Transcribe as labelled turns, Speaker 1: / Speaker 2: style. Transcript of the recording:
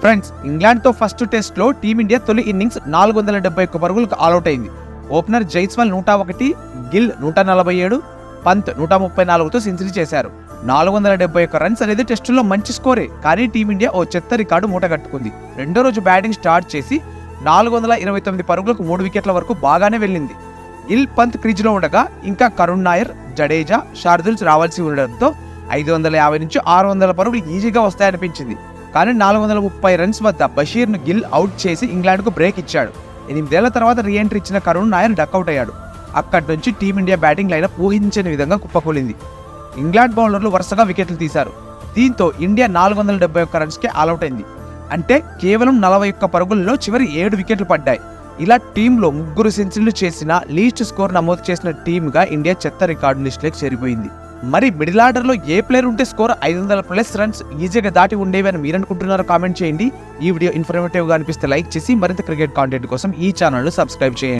Speaker 1: Friends, ఇంగ్లాండ్తో first టెస్ట్లో team India తొలి innings 471 పరుగులకు all out అయింది. ఓపెనర్ జైస్వాల్ 101, గిల్ 147, పంత్ 134తో సెంచరీ చేశారు. 471 రన్స్ అనేది టెస్టుల్లో మంచి స్కోరే, కానీ టీమిండియా ఓ చెత్త రికార్డు మూటగట్టుకుంది. రెండో రోజు బ్యాటింగ్ స్టార్ట్ చేసి 429 పరుగులకు 3 వికెట్ల వరకు బాగానే వెళ్ళింది. గిల్, పంత్ క్రీజ్లో ఉండగా ఇంకా కరుణ్ నాయర్, జడేజా, షార్దుల్స్ రావాల్సి ఉండడంతో 550 నుంచి 600 పరుగులు ఈజీగా వస్తాయనిపించింది. కానీ 430 రన్స్ వద్ద బషీర్ను గిల్ అవుట్ చేసి ఇంగ్లాండ్కు బ్రేక్ ఇచ్చాడు. 8 ఏళ్ల తర్వాత రీఎంట్రీ ఇచ్చిన కరుణ్ నాయర్ డకౌట్ అయ్యాడు. అక్కడి నుంచి టీమిండియా బ్యాటింగ్ లైనప్ ఊహించని విధంగా కుప్పకూలింది. ఇంగ్లాండ్ బౌలర్లు వరుసగా వికెట్లు తీశారు. దీంతో ఇండియా 471 రన్స్కే ఆల్అౌట్ అయింది. అంటే కేవలం 41 పరుగుల్లో చివరి 7 వికెట్లు పడ్డాయి. ఇలా టీంలో 3 సెంచరీలు చేసిన, లీస్ట్ స్కోర్ నమోదు చేసిన టీమ్గా ఇండియా చెత్త రికార్డు లిస్టులోకి చేరిపోయింది. మరి మిడిల్ ఆర్డర్లో ఏ ప్లేయర్ ఉంటే స్కోర్ 500+ రన్స్ ఈజీగా దాటి ఉండేవి అని మీరు అనుకుంటున్నారో కామెంట్ చేయండి. ఈ వీడియో ఇన్ఫర్మేటివ్గా అనిపిస్తే లైక్ చేసి మరింత క్రికెట్ కాంటెంట్ కోసం ఈ ఛానల్ను సబ్స్క్రైబ్ చేయండి.